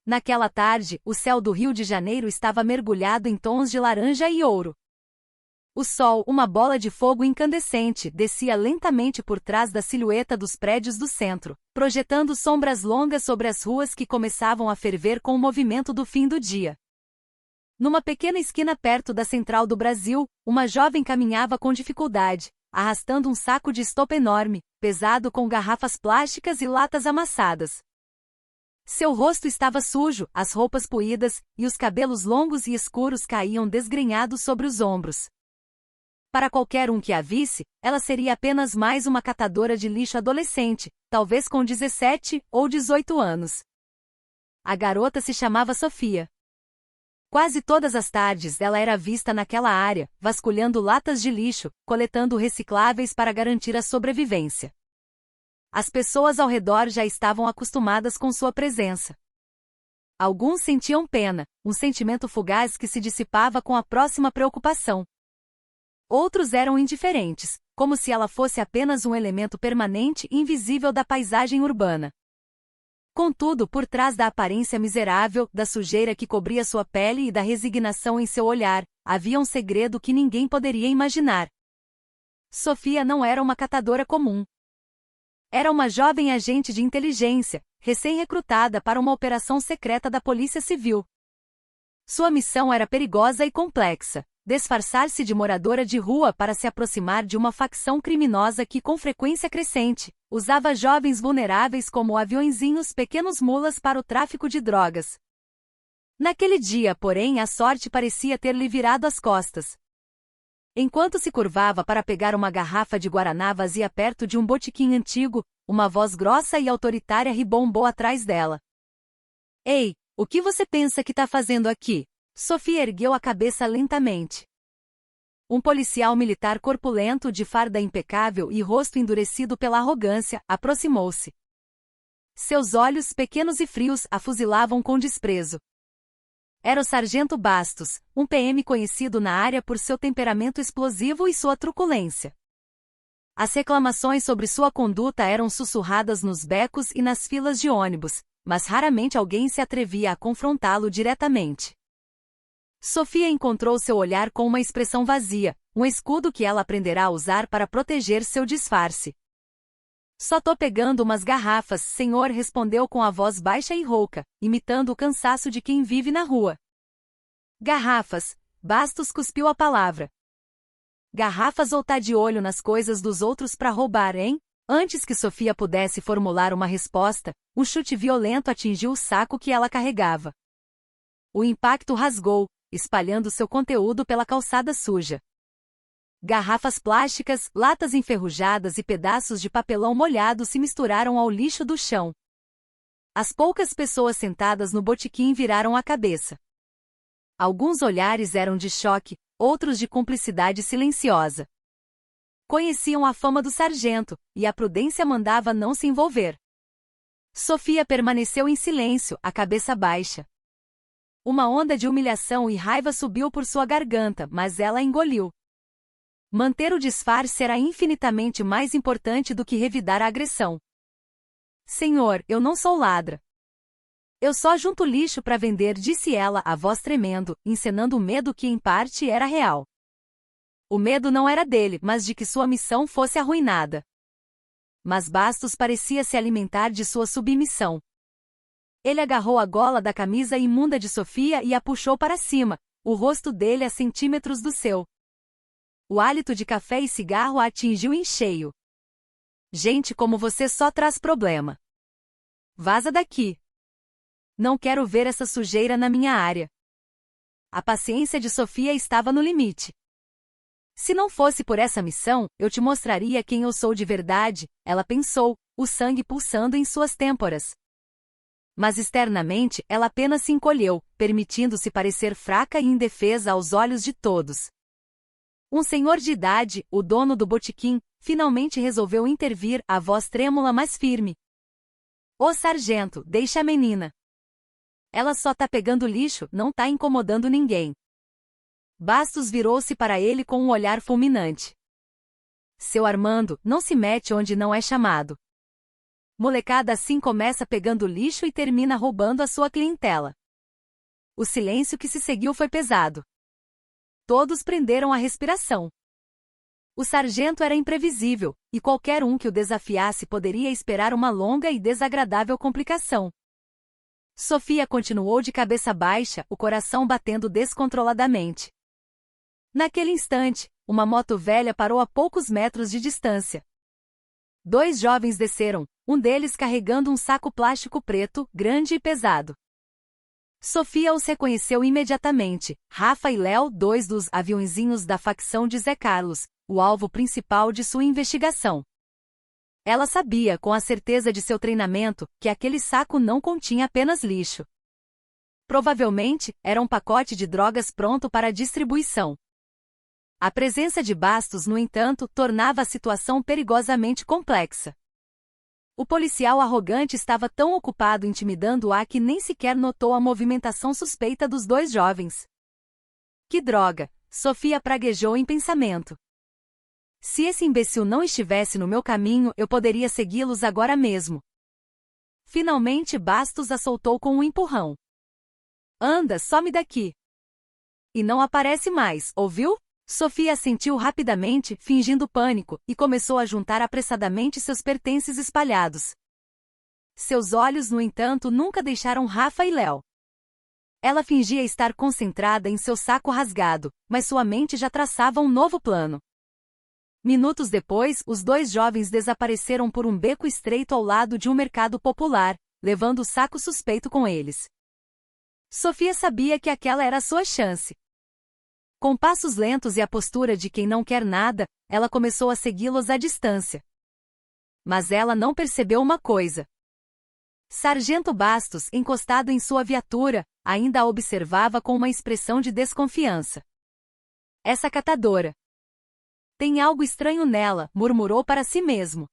Naquela tarde, o céu do Rio de Janeiro estava mergulhado em tons de laranja e ouro. O sol, uma bola de fogo incandescente, descia lentamente por trás da silhueta dos prédios do centro, projetando sombras longas sobre as ruas que começavam a ferver com o movimento do fim do dia. Numa pequena esquina perto da Central do Brasil, uma jovem caminhava com dificuldade, arrastando um saco de estopa enorme, pesado com garrafas plásticas e latas amassadas. Seu rosto estava sujo, as roupas poídas, e os cabelos longos e escuros caíam desgrenhados sobre os ombros. Para qualquer um que a visse, ela seria apenas mais uma catadora de lixo adolescente, talvez com 17 ou 18 anos. A garota se chamava Sofia. Quase todas as tardes ela era vista naquela área, vasculhando latas de lixo, coletando recicláveis para garantir a sobrevivência. As pessoas ao redor já estavam acostumadas com sua presença. Alguns sentiam pena, um sentimento fugaz que se dissipava com a próxima preocupação. Outros eram indiferentes, como se ela fosse apenas um elemento permanente e invisível da paisagem urbana. Contudo, por trás da aparência miserável, da sujeira que cobria sua pele e da resignação em seu olhar, havia um segredo que ninguém poderia imaginar. Sofia não era uma catadora comum. Era uma jovem agente de inteligência, recém-recrutada para uma operação secreta da Polícia Civil. Sua missão era perigosa e complexa. Disfarçar-se de moradora de rua para se aproximar de uma facção criminosa que, com frequência crescente, usava jovens vulneráveis como aviõezinhos pequenos mulas para o tráfico de drogas. Naquele dia, porém, a sorte parecia ter-lhe virado as costas. Enquanto se curvava para pegar uma garrafa de guaraná vazia perto de um botequim antigo, uma voz grossa e autoritária ribombou atrás dela. "Ei, o que você pensa que está fazendo aqui?" Sofia ergueu a cabeça lentamente. Um policial militar corpulento de farda impecável e rosto endurecido pela arrogância, aproximou-se. Seus olhos pequenos e frios a fuzilavam com desprezo. Era o sargento Bastos, um PM conhecido na área por seu temperamento explosivo e sua truculência. As reclamações sobre sua conduta eram sussurradas nos becos e nas filas de ônibus, mas raramente alguém se atrevia a confrontá-lo diretamente. Sofia encontrou seu olhar com uma expressão vazia, um escudo que ela aprenderá a usar para proteger seu disfarce. "Só tô pegando umas garrafas, senhor", respondeu com a voz baixa e rouca, imitando o cansaço de quem vive na rua. "Garrafas", Bastos cuspiu a palavra. "Garrafas ou tá de olho nas coisas dos outros pra roubar, hein?" Antes que Sofia pudesse formular uma resposta, um chute violento atingiu o saco que ela carregava. O impacto rasgou, espalhando seu conteúdo pela calçada suja. Garrafas plásticas, latas enferrujadas e pedaços de papelão molhado se misturaram ao lixo do chão. As poucas pessoas sentadas no botequim viraram a cabeça. Alguns olhares eram de choque, outros de cumplicidade silenciosa. Conheciam a fama do sargento, e a prudência mandava não se envolver. Sofia permaneceu em silêncio, a cabeça baixa. Uma onda de humilhação e raiva subiu por sua garganta, mas ela a engoliu. Manter o disfarce era infinitamente mais importante do que revidar a agressão. "Senhor, eu não sou ladra. Eu só junto lixo para vender", disse ela, a voz tremendo, encenando o medo que em parte era real. O medo não era dele, mas de que sua missão fosse arruinada. Mas Bastos parecia se alimentar de sua submissão. Ele agarrou a gola da camisa imunda de Sofia e a puxou para cima, o rosto dele a centímetros do seu. O hálito de café e cigarro a atingiu em cheio. "Gente como você só traz problema. Vaza daqui. Não quero ver essa sujeira na minha área." A paciência de Sofia estava no limite. "Se não fosse por essa missão, eu te mostraria quem eu sou de verdade", ela pensou, o sangue pulsando em suas têmporas. Mas externamente ela apenas se encolheu, permitindo-se parecer fraca e indefesa aos olhos de todos. Um senhor de idade, o dono do botequim, finalmente resolveu intervir, a voz trêmula mas firme. "Ô sargento, deixa a menina. Ela só tá pegando lixo, não tá incomodando ninguém." Bastos virou-se para ele com um olhar fulminante. "Seu Armando, não se mete onde não é chamado." Molecada assim começa pegando lixo e termina roubando a sua clientela. O silêncio que se seguiu foi pesado. Todos prenderam a respiração. O sargento era imprevisível, e qualquer um que o desafiasse poderia esperar uma longa e desagradável complicação. Sofia continuou de cabeça baixa, o coração batendo descontroladamente. Naquele instante, uma moto velha parou a poucos metros de distância. 2 jovens desceram, um deles carregando um saco plástico preto, grande e pesado. Sofia os reconheceu imediatamente, Rafa e Léo, 2 dos aviãozinhos da facção de Zé Carlos, o alvo principal de sua investigação. Ela sabia, com a certeza de seu treinamento, que aquele saco não continha apenas lixo. Provavelmente, era um pacote de drogas pronto para distribuição. A presença de Bastos, no entanto, tornava a situação perigosamente complexa. O policial arrogante estava tão ocupado intimidando-a que nem sequer notou a movimentação suspeita dos 2 jovens. Que droga! Sofia praguejou em pensamento. Se esse imbecil não estivesse no meu caminho, eu poderia segui-los agora mesmo. Finalmente Bastos a soltou com um empurrão. Anda, some daqui! E não aparece mais, ouviu? Sofia assentiu rapidamente, fingindo pânico, e começou a juntar apressadamente seus pertences espalhados. Seus olhos, no entanto, nunca deixaram Rafa e Léo. Ela fingia estar concentrada em seu saco rasgado, mas sua mente já traçava um novo plano. Minutos depois, os 2 jovens desapareceram por um beco estreito ao lado de um mercado popular, levando o saco suspeito com eles. Sofia sabia que aquela era a sua chance. Com passos lentos e a postura de quem não quer nada, ela começou a segui-los à distância. Mas ela não percebeu uma coisa. Sargento Bastos, encostado em sua viatura, ainda a observava com uma expressão de desconfiança. Essa catadora. Tem algo estranho nela, murmurou para si mesmo.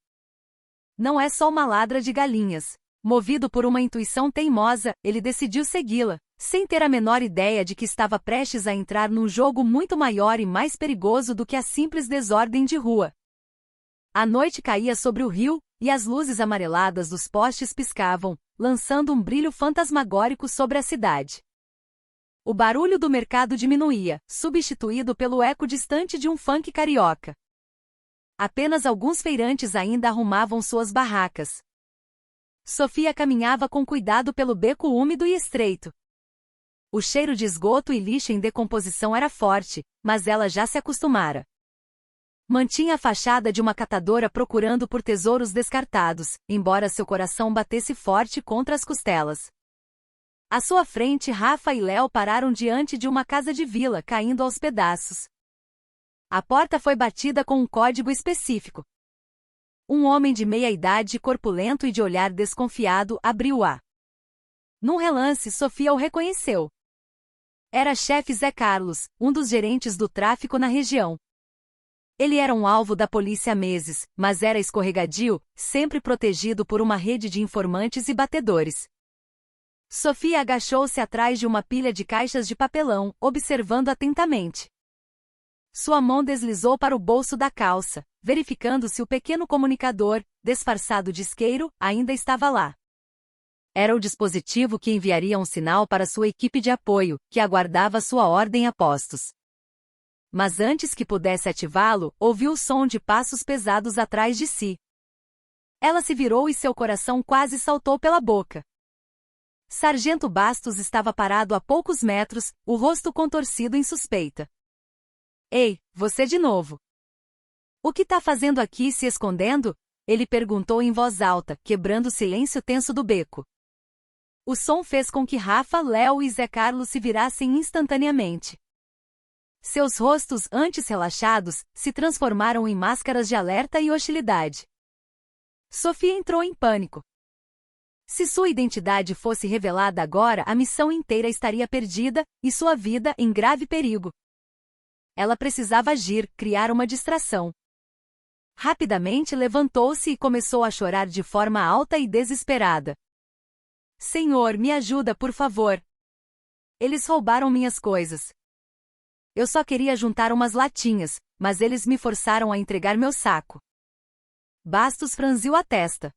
Não é só uma ladra de galinhas. Movido por uma intuição teimosa, ele decidiu segui-la, sem ter a menor ideia de que estava prestes a entrar num jogo muito maior e mais perigoso do que a simples desordem de rua. A noite caía sobre o rio, e as luzes amareladas dos postes piscavam, lançando um brilho fantasmagórico sobre a cidade. O barulho do mercado diminuía, substituído pelo eco distante de um funk carioca. Apenas alguns feirantes ainda arrumavam suas barracas. Sofia caminhava com cuidado pelo beco úmido e estreito. O cheiro de esgoto e lixo em decomposição era forte, mas ela já se acostumara. Mantinha a fachada de uma catadora procurando por tesouros descartados, embora seu coração batesse forte contra as costelas. À sua frente, Rafa e Léo pararam diante de uma casa de vila caindo aos pedaços. A porta foi batida com um código específico. Um homem de meia-idade, corpulento e de olhar desconfiado, abriu-a. Num relance, Sofia o reconheceu. Era chefe Zé Carlos, um dos gerentes do tráfico na região. Ele era um alvo da polícia há meses, mas era escorregadio, sempre protegido por uma rede de informantes e batedores. Sofia agachou-se atrás de uma pilha de caixas de papelão, observando atentamente. Sua mão deslizou para o bolso da calça, verificando se o pequeno comunicador, disfarçado de isqueiro, ainda estava lá. Era o dispositivo que enviaria um sinal para sua equipe de apoio, que aguardava sua ordem a postos. Mas antes que pudesse ativá-lo, ouviu o som de passos pesados atrás de si. Ela se virou e seu coração quase saltou pela boca. Sargento Bastos estava parado a poucos metros, o rosto contorcido em suspeita. Ei, você de novo. O que tá fazendo aqui se escondendo? Ele perguntou em voz alta, quebrando o silêncio tenso do beco. O som fez com que Rafa, Léo e Zé Carlos se virassem instantaneamente. Seus rostos, antes relaxados, se transformaram em máscaras de alerta e hostilidade. Sofia entrou em pânico. Se sua identidade fosse revelada agora, a missão inteira estaria perdida, e sua vida em grave perigo. Ela precisava agir, criar uma distração. Rapidamente levantou-se e começou a chorar de forma alta e desesperada. Senhor, me ajuda, por favor. Eles roubaram minhas coisas. Eu só queria juntar umas latinhas, mas eles me forçaram a entregar meu saco. Bastos franziu a testa.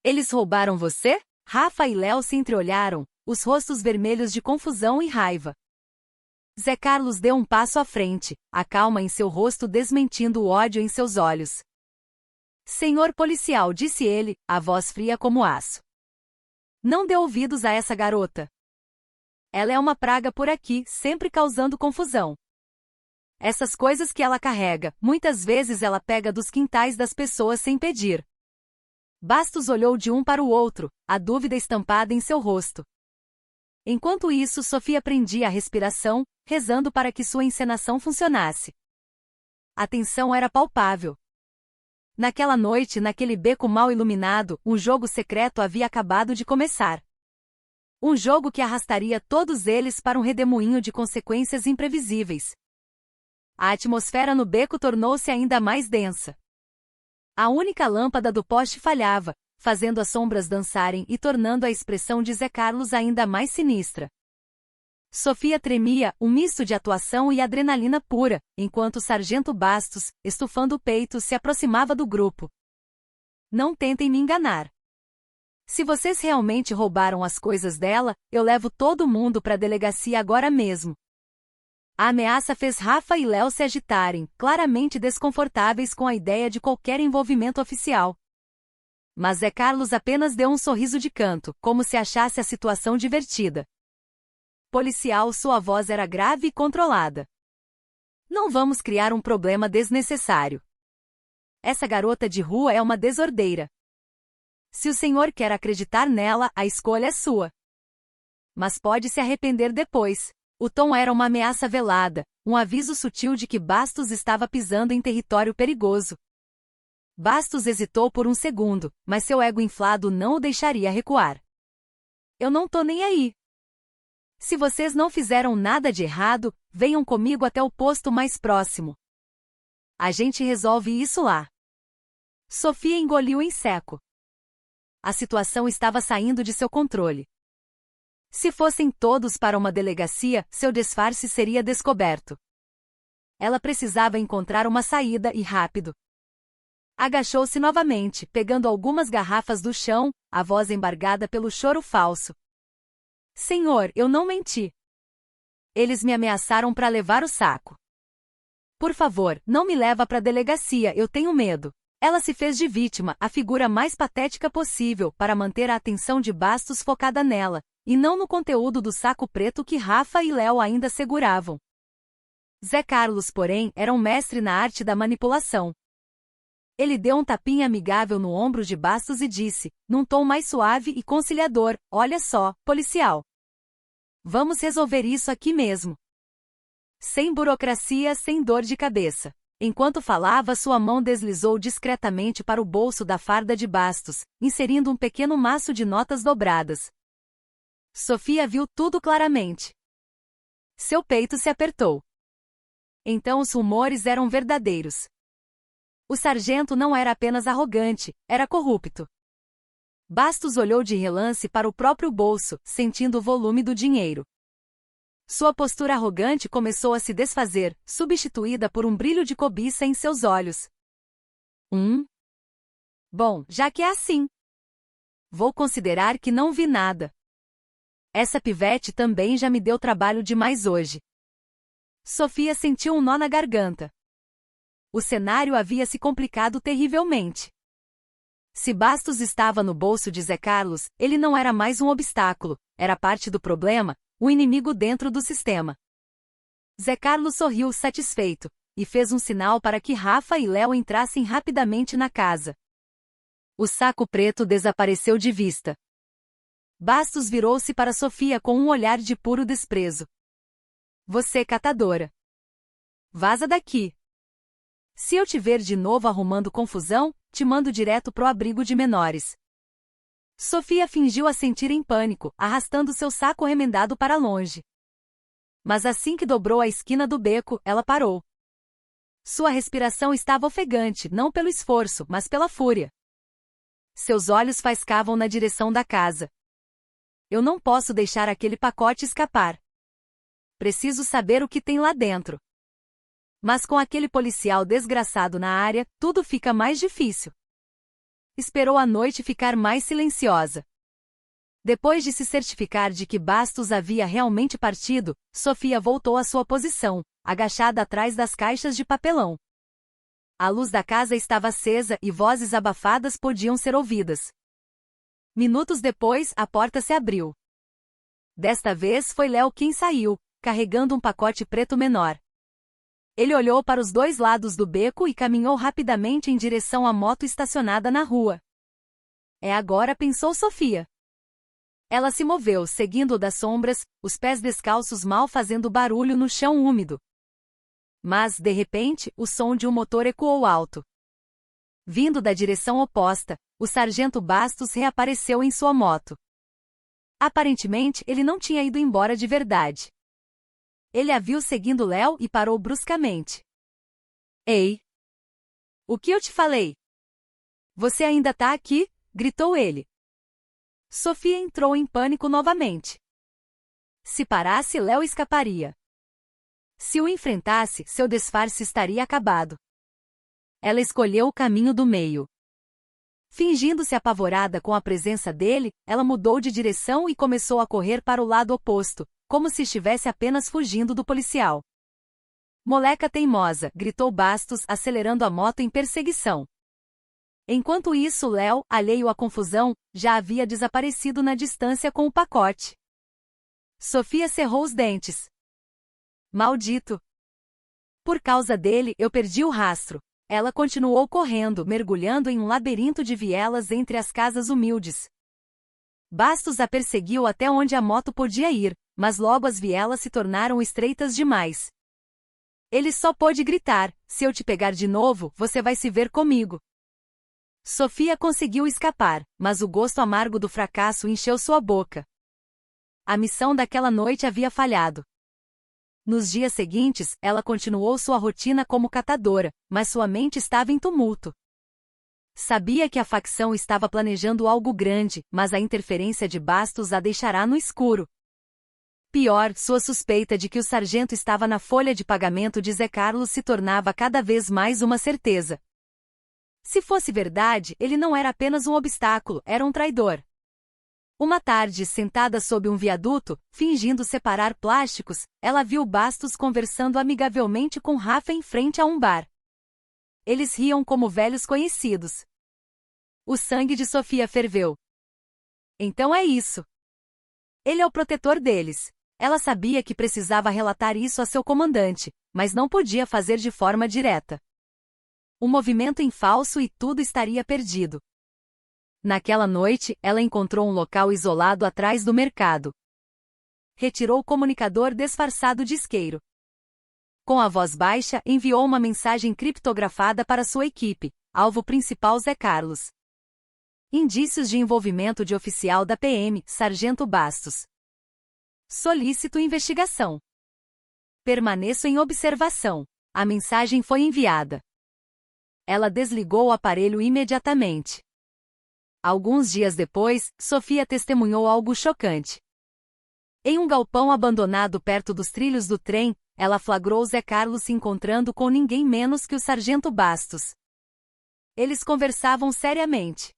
Eles roubaram você? Rafa e Léo se entreolharam, os rostos vermelhos de confusão e raiva. Zé Carlos deu um passo à frente, a calma em seu rosto desmentindo o ódio em seus olhos. Senhor policial, disse ele, a voz fria como aço. Não dê ouvidos a essa garota. Ela é uma praga por aqui, sempre causando confusão. Essas coisas que ela carrega, muitas vezes ela pega dos quintais das pessoas sem pedir. Bastos olhou de um para o outro, a dúvida estampada em seu rosto. Enquanto isso, Sofia prendia a respiração, rezando para que sua encenação funcionasse. A tensão era palpável. Naquela noite, naquele beco mal iluminado, um jogo secreto havia acabado de começar. Um jogo que arrastaria todos eles para um redemoinho de consequências imprevisíveis. A atmosfera no beco tornou-se ainda mais densa. A única lâmpada do poste falhava, fazendo as sombras dançarem e tornando a expressão de Zé Carlos ainda mais sinistra. Sofia tremia, um misto de atuação e adrenalina pura, enquanto o sargento Bastos, estufando o peito, se aproximava do grupo. Não tentem me enganar. Se vocês realmente roubaram as coisas dela, eu levo todo mundo para a delegacia agora mesmo. A ameaça fez Rafa e Léo se agitarem, claramente desconfortáveis com a ideia de qualquer envolvimento oficial. Mas Zé Carlos apenas deu um sorriso de canto, como se achasse a situação divertida. Policial, sua voz era grave e controlada. Não vamos criar um problema desnecessário. Essa garota de rua é uma desordeira. Se o senhor quer acreditar nela, a escolha é sua. Mas pode se arrepender depois. O tom era uma ameaça velada, um aviso sutil de que Bastos estava pisando em território perigoso. Bastos hesitou por um segundo, mas seu ego inflado não o deixaria recuar. Eu não tô nem aí. Se vocês não fizeram nada de errado, venham comigo até o posto mais próximo. A gente resolve isso lá. Sofia engoliu em seco. A situação estava saindo de seu controle. Se fossem todos para uma delegacia, seu disfarce seria descoberto. Ela precisava encontrar uma saída e rápido. Agachou-se novamente, pegando algumas garrafas do chão, a voz embargada pelo choro falso. Senhor, eu não menti. Eles me ameaçaram para levar o saco. Por favor, não me leva para a delegacia, eu tenho medo. Ela se fez de vítima, a figura mais patética possível, para manter a atenção de Bastos focada nela, e não no conteúdo do saco preto que Rafa e Léo ainda seguravam. Zé Carlos, porém, era um mestre na arte da manipulação. Ele deu um tapinha amigável no ombro de Bastos e disse, num tom mais suave e conciliador, olha só, policial. Vamos resolver isso aqui mesmo. Sem burocracia, sem dor de cabeça. Enquanto falava, sua mão deslizou discretamente para o bolso da farda de Bastos, inserindo um pequeno maço de notas dobradas. Sofia viu tudo claramente. Seu peito se apertou. Então os rumores eram verdadeiros. O sargento não era apenas arrogante, era corrupto. Bastos olhou de relance para o próprio bolso, sentindo o volume do dinheiro. Sua postura arrogante começou a se desfazer, substituída por um brilho de cobiça em seus olhos. Bom, já que é assim. Vou considerar que não vi nada. Essa pivete também já me deu trabalho demais hoje. Sofia sentiu um nó na garganta. O cenário havia se complicado terrivelmente. Se Bastos estava no bolso de Zé Carlos, ele não era mais um obstáculo, era parte do problema, o inimigo dentro do sistema. Zé Carlos sorriu satisfeito, e fez um sinal para que Rafa e Léo entrassem rapidamente na casa. O saco preto desapareceu de vista. Bastos virou-se para Sofia com um olhar de puro desprezo. Você, catadora. Vaza daqui. Se eu te ver de novo arrumando confusão, te mando direto pro abrigo de menores. Sofia fingiu assentir em pânico, arrastando seu saco remendado para longe. Mas assim que dobrou a esquina do beco, ela parou. Sua respiração estava ofegante, não pelo esforço, mas pela fúria. Seus olhos faiscavam na direção da casa. Eu não posso deixar aquele pacote escapar. Preciso saber o que tem lá dentro. Mas com aquele policial desgraçado na área, tudo fica mais difícil. esperou a noite ficar mais silenciosa. Depois de se certificar de que Bastos havia realmente partido, Sofia voltou à sua posição, agachada atrás das caixas de papelão. A luz da casa estava acesa e vozes abafadas podiam ser ouvidas. Minutos depois, a porta se abriu. Desta vez foi Léo quem saiu, carregando um pacote preto menor. Ele olhou para os dois lados do beco e caminhou rapidamente em direção à moto estacionada na rua. É agora, pensou Sofia. Ela se moveu, seguindo-o das sombras, os pés descalços mal fazendo barulho no chão úmido. Mas, de repente, o som de um motor ecoou alto. Vindo da direção oposta, o sargento Bastos reapareceu em sua moto. Aparentemente, ele não tinha ido embora de verdade. Ele a viu seguindo Léo e parou bruscamente. Ei! O que eu te falei? Você ainda tá aqui? Gritou ele. Sofia entrou em pânico novamente. Se parasse, Léo escaparia. Se o enfrentasse, seu disfarce estaria acabado. Ela escolheu o caminho do meio. Fingindo-se apavorada com a presença dele, ela mudou de direção e começou a correr para o lado oposto, como se estivesse apenas fugindo do policial. Moleca teimosa, gritou Bastos, acelerando a moto em perseguição. Enquanto isso, Léo, alheio à confusão, já havia desaparecido na distância com o pacote. Sofia cerrou os dentes. Maldito! Por causa dele, eu perdi o rastro. Ela continuou correndo, mergulhando em um labirinto de vielas entre as casas humildes. Bastos a perseguiu até onde a moto podia ir, mas logo as vielas se tornaram estreitas demais. Ele só pôde gritar: se eu te pegar de novo, você vai se ver comigo. Sofia conseguiu escapar, mas o gosto amargo do fracasso encheu sua boca. A missão daquela noite havia falhado. Nos dias seguintes, ela continuou sua rotina como catadora, mas sua mente estava em tumulto. Sabia que a facção estava planejando algo grande, mas a interferência de Bastos a deixará no escuro. Pior, sua suspeita de que o sargento estava na folha de pagamento de Zé Carlos se tornava cada vez mais uma certeza. Se fosse verdade, ele não era apenas um obstáculo, era um traidor. Uma tarde, sentada sob um viaduto, fingindo separar plásticos, ela viu Bastos conversando amigavelmente com Rafa em frente a um bar. Eles riam como velhos conhecidos. O sangue de Sofia ferveu. Então é isso. Ele é o protetor deles. Ela sabia que precisava relatar isso a seu comandante, mas não podia fazer de forma direta. Um movimento em falso e tudo estaria perdido. Naquela noite, ela encontrou um local isolado atrás do mercado. Retirou o comunicador disfarçado de isqueiro. Com a voz baixa, enviou uma mensagem criptografada para sua equipe, alvo principal Zé Carlos. Indícios de envolvimento de oficial da PM, Sargento Bastos. Solicito investigação. Permaneço em observação. A mensagem foi enviada. Ela desligou o aparelho imediatamente. Alguns dias depois, Sofia testemunhou algo chocante. Em um galpão abandonado perto dos trilhos do trem, ela flagrou Zé Carlos se encontrando com ninguém menos que o sargento Bastos. Eles conversavam seriamente.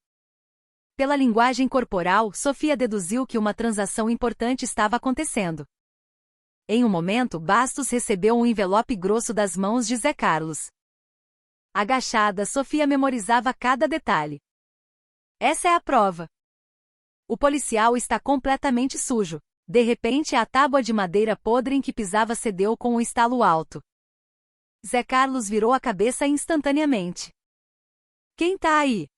Pela linguagem corporal, Sofia deduziu que uma transação importante estava acontecendo. Em um momento, Bastos recebeu um envelope grosso das mãos de Zé Carlos. Agachada, Sofia memorizava cada detalhe. Essa é a prova. O policial está completamente sujo. De repente, a tábua de madeira podre em que pisava cedeu com um estalo alto. Zé Carlos virou a cabeça instantaneamente. Quem tá aí?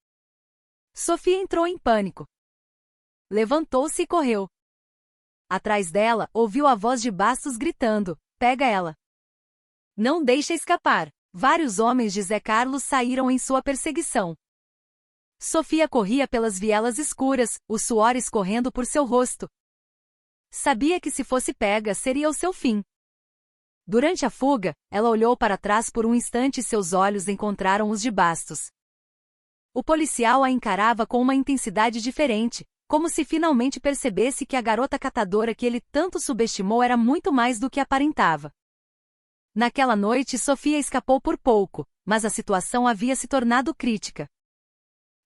Sofia entrou em pânico. Levantou-se e correu. Atrás dela, ouviu a voz de Bastos gritando: pega ela. Não deixa escapar. Vários homens de Zé Carlos saíram em sua perseguição. Sofia corria pelas vielas escuras, o suor escorrendo por seu rosto. Sabia que se fosse pega seria o seu fim. Durante a fuga, ela olhou para trás por um instante e seus olhos encontraram os de Bastos. O policial a encarava com uma intensidade diferente, como se finalmente percebesse que a garota catadora que ele tanto subestimou era muito mais do que aparentava. Naquela noite Sofia escapou por pouco, mas a situação havia se tornado crítica.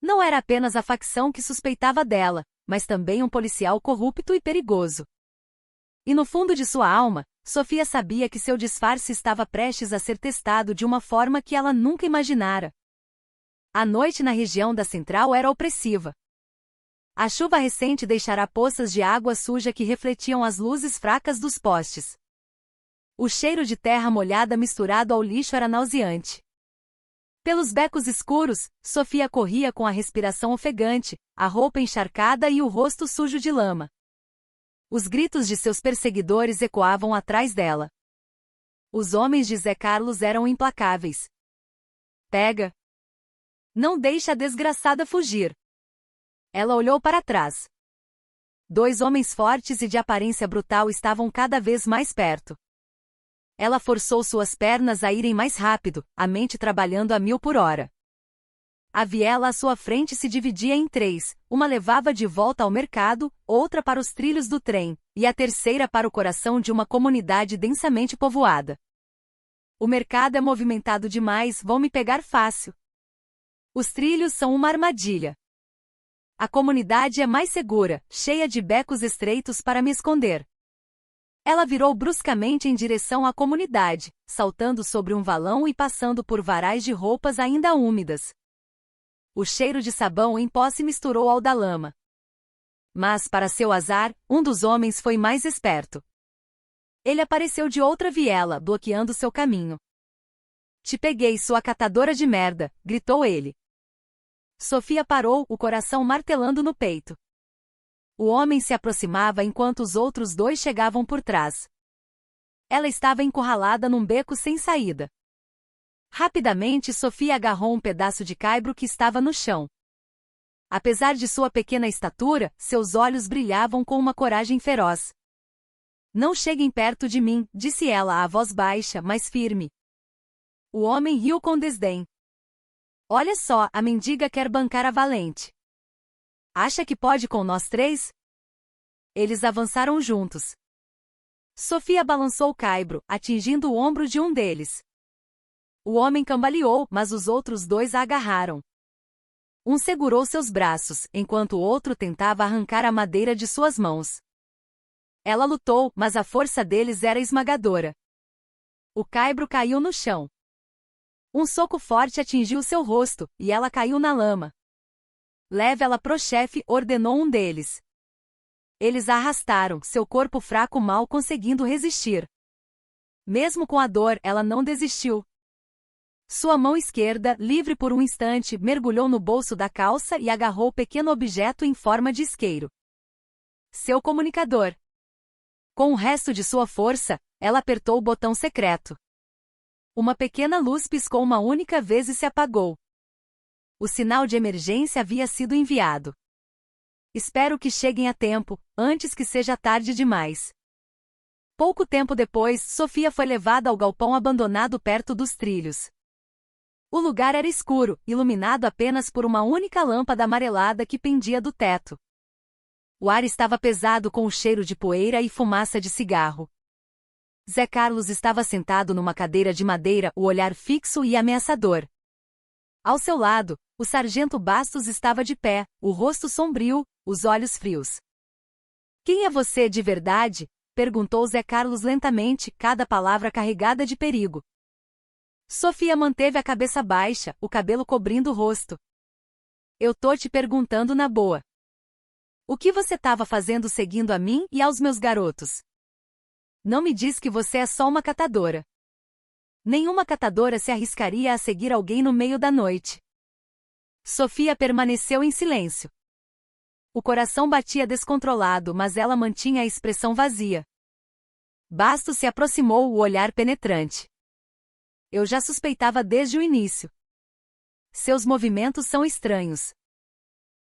Não era apenas a facção que suspeitava dela, mas também um policial corrupto e perigoso. E no fundo de sua alma, Sofia sabia que seu disfarce estava prestes a ser testado de uma forma que ela nunca imaginara. A noite na região da central era opressiva. A chuva recente deixara poças de água suja que refletiam as luzes fracas dos postes. O cheiro de terra molhada misturado ao lixo era nauseante. Pelos becos escuros, Sofia corria com a respiração ofegante, a roupa encharcada e o rosto sujo de lama. Os gritos de seus perseguidores ecoavam atrás dela. Os homens de Zé Carlos eram implacáveis. Pega! Não deixe a desgraçada fugir. Ela olhou para trás. 2 homens fortes e de aparência brutal estavam cada vez mais perto. Ela forçou suas pernas a irem mais rápido, a mente trabalhando a 1000 por hora. A viela à sua frente se dividia em 3, uma levava de volta ao mercado, outra para os trilhos do trem, e a terceira para o coração de uma comunidade densamente povoada. O mercado é movimentado demais, vão me pegar fácil. Os trilhos são uma armadilha. A comunidade é mais segura, cheia de becos estreitos para me esconder. Ela virou bruscamente em direção à comunidade, saltando sobre um valão e passando por varais de roupas ainda úmidas. O cheiro de sabão em pó se misturou ao da lama. Mas, para seu azar, um dos homens foi mais esperto. Ele apareceu de outra viela, bloqueando seu caminho. Te peguei, sua catadora de merda, gritou ele. Sofia parou, o coração martelando no peito. O homem se aproximava enquanto os outros 2 chegavam por trás. Ela estava encurralada num beco sem saída. Rapidamente Sofia agarrou um pedaço de caibro que estava no chão. Apesar de sua pequena estatura, seus olhos brilhavam com uma coragem feroz. Não cheguem perto de mim, disse ela a voz baixa, mas firme. O homem riu com desdém. Olha só, a mendiga quer bancar a valente. Acha que pode com nós 3? Eles avançaram juntos. Sofia balançou o caibro, atingindo o ombro de um deles. O homem cambaleou, mas os outros 2 a agarraram. Um segurou seus braços, enquanto o outro tentava arrancar a madeira de suas mãos. Ela lutou, mas a força deles era esmagadora. O caibro caiu no chão. Um soco forte atingiu seu rosto, e ela caiu na lama. Leve ela pro chefe, ordenou um deles. Eles a arrastaram, seu corpo fraco mal conseguindo resistir. Mesmo com a dor, ela não desistiu. Sua mão esquerda, livre por um instante, mergulhou no bolso da calça e agarrou o pequeno objeto em forma de isqueiro. Seu comunicador. Com o resto de sua força, ela apertou o botão secreto. Uma pequena luz piscou uma única vez e se apagou. O sinal de emergência havia sido enviado. Espero que cheguem a tempo, antes que seja tarde demais. Pouco tempo depois, Sofia foi levada ao galpão abandonado perto dos trilhos. O lugar era escuro, iluminado apenas por uma única lâmpada amarelada que pendia do teto. O ar estava pesado com o cheiro de poeira e fumaça de cigarro. Zé Carlos estava sentado numa cadeira de madeira, o olhar fixo e ameaçador. Ao seu lado, o sargento Bastos estava de pé, o rosto sombrio, os olhos frios. Quem é você de verdade? Perguntou Zé Carlos lentamente, cada palavra carregada de perigo. Sofia manteve a cabeça baixa, o cabelo cobrindo o rosto. Eu tô te perguntando na boa. O que você estava fazendo seguindo a mim e aos meus garotos? Não me diz que você é só uma catadora. Nenhuma catadora se arriscaria a seguir alguém no meio da noite. Sofia permaneceu em silêncio. O coração batia descontrolado, mas ela mantinha a expressão vazia. Bastos se aproximou, o olhar penetrante. Eu já suspeitava desde o início. Seus movimentos são estranhos.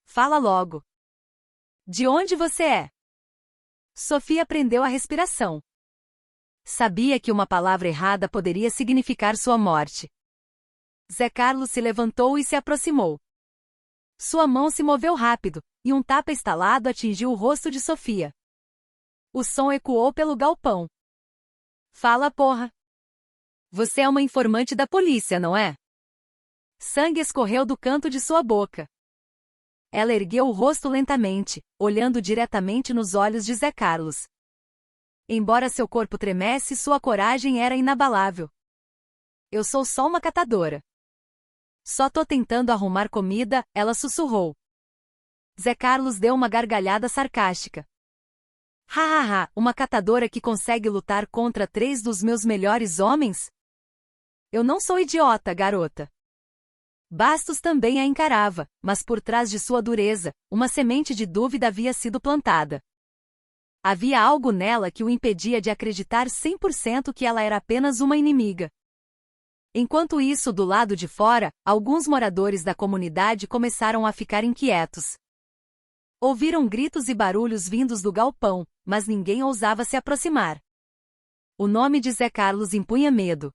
Fala logo. De onde você é? Sofia prendeu a respiração. Sabia que uma palavra errada poderia significar sua morte. Zé Carlos se levantou e se aproximou. Sua mão se moveu rápido, e um tapa estalado atingiu o rosto de Sofia. O som ecoou pelo galpão. Fala, porra! Você é uma informante da polícia, não é? Sangue escorreu do canto de sua boca. Ela ergueu o rosto lentamente, olhando diretamente nos olhos de Zé Carlos. Embora seu corpo tremesse, sua coragem era inabalável. Eu sou só uma catadora. Só tô tentando arrumar comida, ela sussurrou. Zé Carlos deu uma gargalhada sarcástica. Hahaha, uma catadora que consegue lutar contra 3 dos meus melhores homens? Eu não sou idiota, garota. Bastos também a encarava, mas por trás de sua dureza, uma semente de dúvida havia sido plantada. Havia algo nela que o impedia de acreditar 100% que ela era apenas uma inimiga. Enquanto isso, do lado de fora, alguns moradores da comunidade começaram a ficar inquietos. Ouviram gritos e barulhos vindos do galpão, mas ninguém ousava se aproximar. O nome de Zé Carlos impunha medo.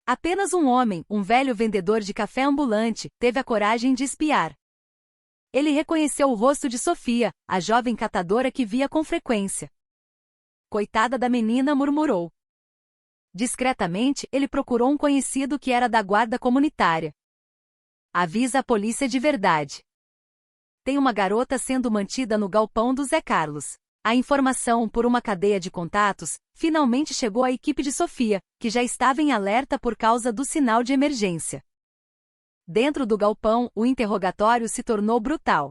Apenas um homem, um velho vendedor de café ambulante, teve a coragem de espiar. Ele reconheceu o rosto de Sofia, a jovem catadora que via com frequência. Coitada da menina, murmurou. Discretamente, ele procurou um conhecido que era da guarda comunitária. Avisa a polícia de verdade. Tem uma garota sendo mantida no galpão do Zé Carlos. A informação, por uma cadeia de contatos, finalmente chegou à equipe de Sofia, que já estava em alerta por causa do sinal de emergência. Dentro do galpão, o interrogatório se tornou brutal.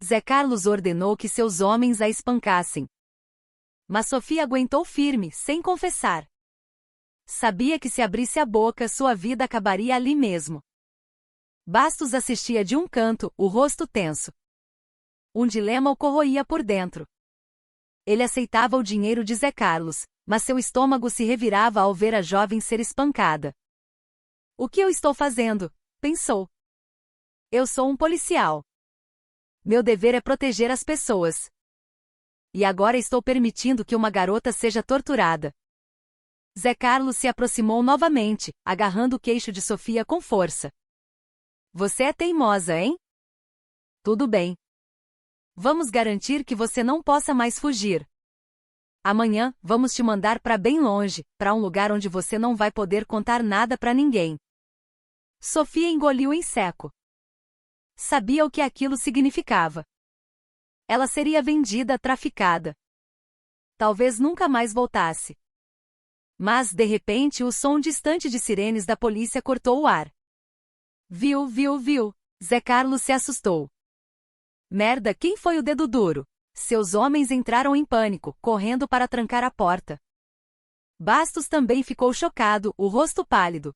Zé Carlos ordenou que seus homens a espancassem. Mas Sofia aguentou firme, sem confessar. Sabia que se abrisse a boca, sua vida acabaria ali mesmo. Bastos assistia de um canto, o rosto tenso. Um dilema o corroía por dentro. Ele aceitava o dinheiro de Zé Carlos, mas seu estômago se revirava ao ver a jovem ser espancada. O que eu estou fazendo? Pensou. Eu sou um policial. Meu dever é proteger as pessoas. E agora estou permitindo que uma garota seja torturada. Zé Carlos se aproximou novamente, agarrando o queixo de Sofia com força. Você é teimosa, hein? Tudo bem. Vamos garantir que você não possa mais fugir. Amanhã, vamos te mandar para bem longe, para um lugar onde você não vai poder contar nada para ninguém. Sofia engoliu em seco. Sabia o que aquilo significava. Ela seria vendida, traficada. Talvez nunca mais voltasse. Mas, de repente, o som distante de sirenes da polícia cortou o ar. Viu. Zé Carlos se assustou. Merda, quem foi o dedo duro? Seus homens entraram em pânico, correndo para trancar a porta. Bastos também ficou chocado, o rosto pálido.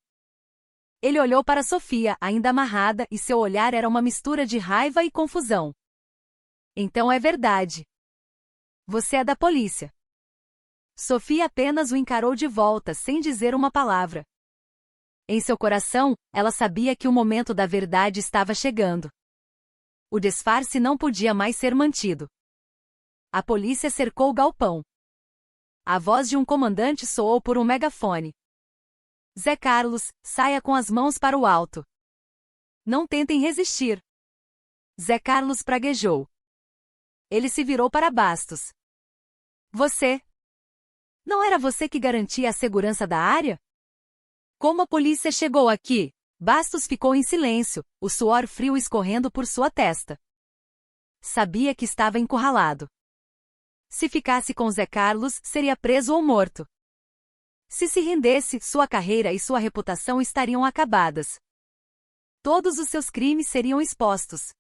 Ele olhou para Sofia, ainda amarrada, e seu olhar era uma mistura de raiva e confusão. Então é verdade. Você é da polícia. Sofia apenas o encarou de volta, sem dizer uma palavra. Em seu coração, ela sabia que o momento da verdade estava chegando. O disfarce não podia mais ser mantido. A polícia cercou o galpão. A voz de um comandante soou por um megafone. Zé Carlos, saia com as mãos para o alto. Não tentem resistir. Zé Carlos praguejou. Ele se virou para Bastos. Você? Não era você que garantia a segurança da área? Como a polícia chegou aqui? Bastos ficou em silêncio, o suor frio escorrendo por sua testa. Sabia que estava encurralado. Se ficasse com Zé Carlos, seria preso ou morto. Se rendesse, sua carreira e sua reputação estariam acabadas. Todos os seus crimes seriam expostos.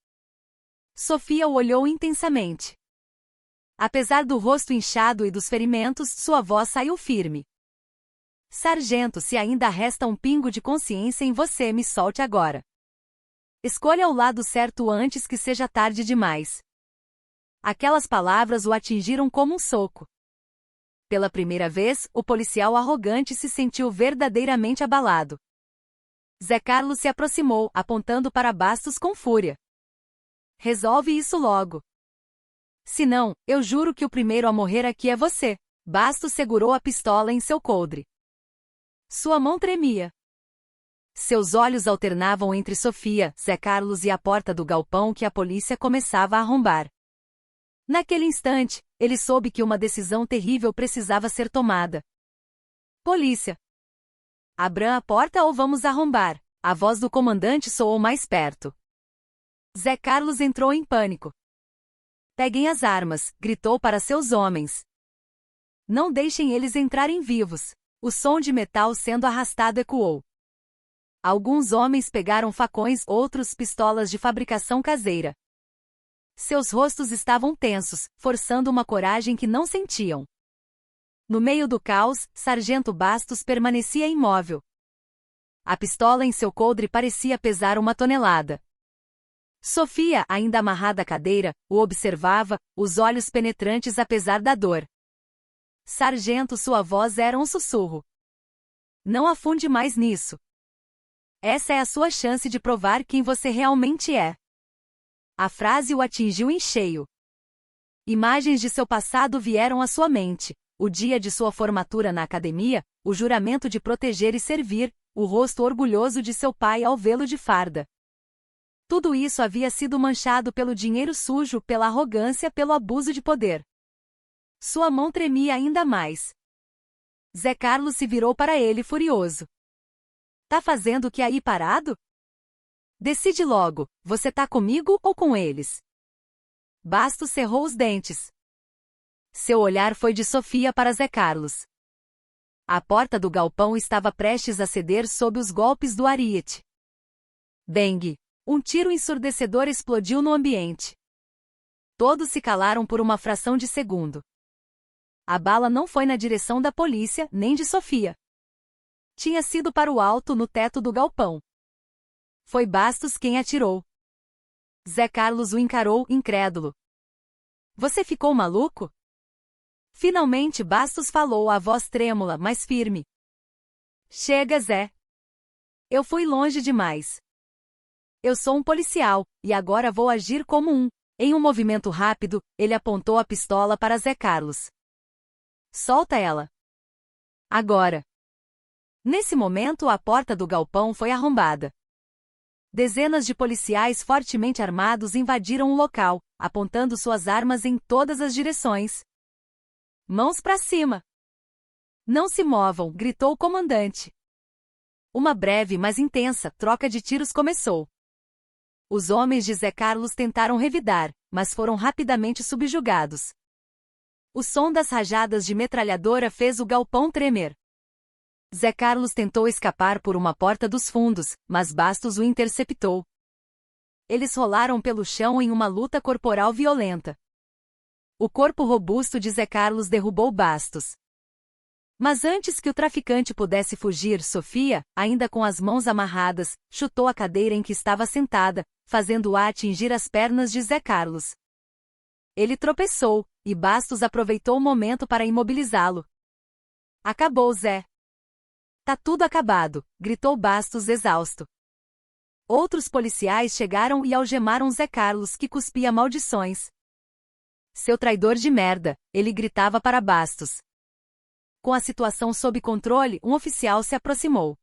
Sofia o olhou intensamente. Apesar do rosto inchado e dos ferimentos, sua voz saiu firme. Sargento, se ainda resta um pingo de consciência em você, me solte agora. Escolha o lado certo antes que seja tarde demais. Aquelas palavras o atingiram como um soco. Pela primeira vez, o policial arrogante se sentiu verdadeiramente abalado. Zé Carlos se aproximou, apontando para Bastos com fúria. Resolve isso logo. Senão, eu juro que o primeiro a morrer aqui é você. Bastos segurou a pistola em seu coldre. Sua mão tremia. Seus olhos alternavam entre Sofia, Zé Carlos e a porta do galpão que a polícia começava a arrombar. Naquele instante, ele soube que uma decisão terrível precisava ser tomada. Polícia! Abram a porta ou vamos arrombar? A voz do comandante soou mais perto. Zé Carlos entrou em pânico. Peguem as armas, gritou para seus homens. Não deixem eles entrarem vivos. O som de metal sendo arrastado ecoou. Alguns homens pegaram facões, outros pistolas de fabricação caseira. Seus rostos estavam tensos, forçando uma coragem que não sentiam. No meio do caos, Sargento Bastos permanecia imóvel. A pistola em seu coldre parecia pesar 1 tonelada. Sofia, ainda amarrada à cadeira, o observava, os olhos penetrantes apesar da dor. Sargento, sua voz era um sussurro. Não afunde mais nisso. Essa é a sua chance de provar quem você realmente é. A frase o atingiu em cheio. Imagens de seu passado vieram à sua mente. O dia de sua formatura na academia, o juramento de proteger e servir, o rosto orgulhoso de seu pai ao vê-lo de farda. Tudo isso havia sido manchado pelo dinheiro sujo, pela arrogância, pelo abuso de poder. Sua mão tremia ainda mais. Zé Carlos se virou para ele furioso. Tá fazendo o que aí parado? Decide logo, você tá comigo ou com eles? Bastos cerrou os dentes. Seu olhar foi de Sofia para Zé Carlos. A porta do galpão estava prestes a ceder sob os golpes do ariete. Bang! Um tiro ensurdecedor explodiu no ambiente. Todos se calaram por uma fração de segundo. A bala não foi na direção da polícia, nem de Sofia. Tinha sido para o alto no teto do galpão. Foi Bastos quem atirou. Zé Carlos o encarou, incrédulo. Você ficou maluco? Finalmente Bastos falou, a voz trêmula, mas firme. Chega, Zé. Eu fui longe demais. Eu sou um policial, e agora vou agir como um. Em um movimento rápido, ele apontou a pistola para Zé Carlos. Solta ela. Agora. Nesse momento, a porta do galpão foi arrombada. Dezenas de policiais fortemente armados invadiram o local, apontando suas armas em todas as direções. Mãos para cima! Não se movam, gritou o comandante. Uma breve, mas intensa, troca de tiros começou. Os homens de Zé Carlos tentaram revidar, mas foram rapidamente subjugados. O som das rajadas de metralhadora fez o galpão tremer. Zé Carlos tentou escapar por uma porta dos fundos, mas Bastos o interceptou. Eles rolaram pelo chão em uma luta corporal violenta. O corpo robusto de Zé Carlos derrubou Bastos. Mas antes que o traficante pudesse fugir, Sofia, ainda com as mãos amarradas, chutou a cadeira em que estava sentada, fazendo-a atingir as pernas de Zé Carlos. Ele tropeçou, e Bastos aproveitou o momento para imobilizá-lo. Acabou, Zé. Tá tudo acabado, gritou Bastos exausto. Outros policiais chegaram e algemaram Zé Carlos, que cuspia maldições. Seu traidor de merda, ele gritava para Bastos. Com a situação sob controle, um oficial se aproximou.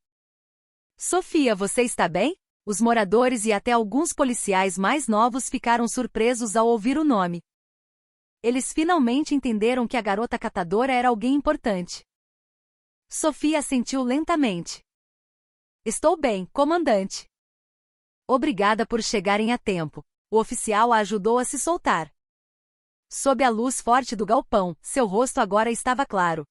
Sofia, você está bem? Os moradores e até alguns policiais mais novos ficaram surpresos ao ouvir o nome. Eles finalmente entenderam que a garota catadora era alguém importante. Sofia assentiu lentamente. Estou bem, comandante. Obrigada por chegarem a tempo. O oficial a ajudou a se soltar. Sob a luz forte do galpão, seu rosto agora estava claro.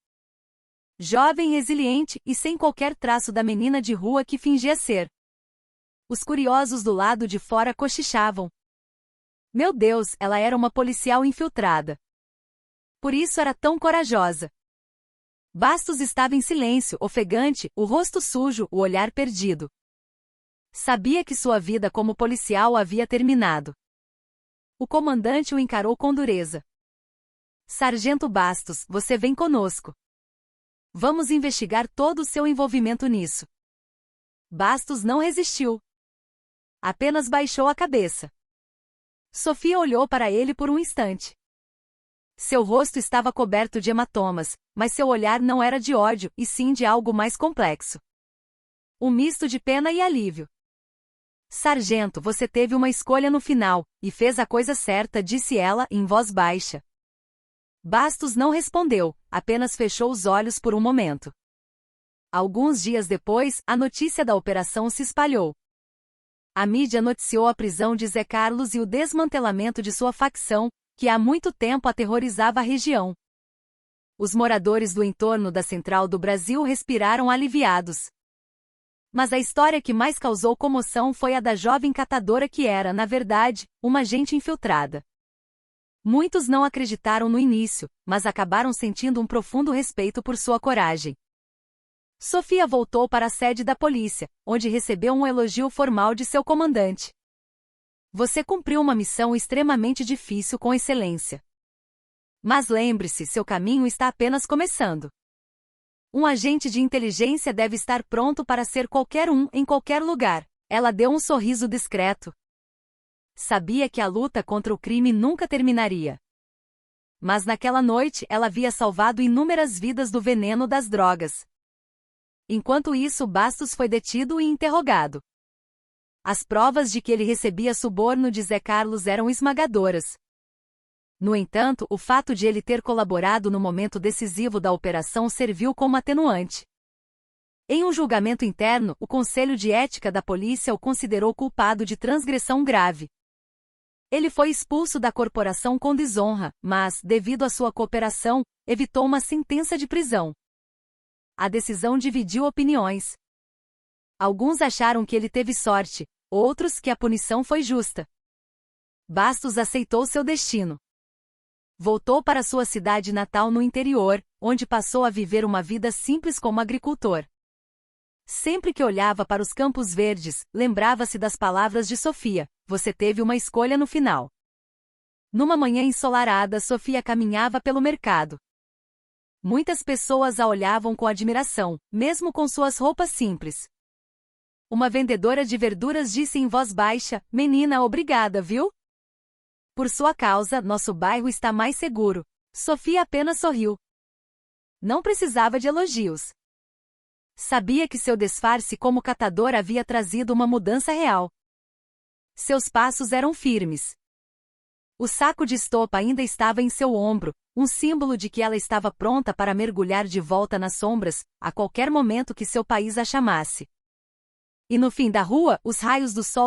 Jovem, resiliente e sem qualquer traço da menina de rua que fingia ser. Os curiosos do lado de fora cochichavam. Meu Deus, ela era uma policial infiltrada. Por isso era tão corajosa. Bastos estava em silêncio, ofegante, o rosto sujo, o olhar perdido. Sabia que sua vida como policial havia terminado. O comandante o encarou com dureza. Sargento Bastos, você vem conosco. Vamos investigar todo o seu envolvimento nisso. Bastos não resistiu. Apenas baixou a cabeça. Sofia olhou para ele por um instante. Seu rosto estava coberto de hematomas, mas seu olhar não era de ódio, e sim de algo mais complexo. Um misto de pena e alívio. Sargento, você teve uma escolha no final, e fez a coisa certa, disse ela, em voz baixa. Bastos não respondeu, apenas fechou os olhos por um momento. Alguns dias depois, a notícia da operação se espalhou. A mídia noticiou a prisão de Zé Carlos e o desmantelamento de sua facção, que há muito tempo aterrorizava a região. Os moradores do entorno da Central do Brasil respiraram aliviados. Mas a história que mais causou comoção foi a da jovem catadora que era, na verdade, uma agente infiltrada. Muitos não acreditaram no início, mas acabaram sentindo um profundo respeito por sua coragem. Sofia voltou para a sede da polícia, onde recebeu um elogio formal de seu comandante. Você cumpriu uma missão extremamente difícil com excelência. Mas lembre-se, seu caminho está apenas começando. Um agente de inteligência deve estar pronto para ser qualquer um em qualquer lugar. Ela deu um sorriso discreto. Sabia que a luta contra o crime nunca terminaria. Mas naquela noite ela havia salvado inúmeras vidas do veneno das drogas. Enquanto isso, Bastos foi detido e interrogado. As provas de que ele recebia suborno de Zé Carlos eram esmagadoras. No entanto, o fato de ele ter colaborado no momento decisivo da operação serviu como atenuante. Em um julgamento interno, o Conselho de Ética da Polícia o considerou culpado de transgressão grave. Ele foi expulso da corporação com desonra, mas, devido à sua cooperação, evitou uma sentença de prisão. A decisão dividiu opiniões. Alguns acharam que ele teve sorte, outros que a punição foi justa. Bastos aceitou seu destino. Voltou para sua cidade natal no interior, onde passou a viver uma vida simples como agricultor. Sempre que olhava para os campos verdes, lembrava-se das palavras de Sofia: você teve uma escolha no final. Numa manhã ensolarada, Sofia caminhava pelo mercado. Muitas pessoas a olhavam com admiração, mesmo com suas roupas simples. Uma vendedora de verduras disse em voz baixa: menina, obrigada, viu? Por sua causa, nosso bairro está mais seguro. Sofia apenas sorriu. Não precisava de elogios. Sabia que seu disfarce como catador havia trazido uma mudança real. Seus passos eram firmes. O saco de estopa ainda estava em seu ombro, um símbolo de que ela estava pronta para mergulhar de volta nas sombras, a qualquer momento que seu país a chamasse. E no fim da rua, os raios do sol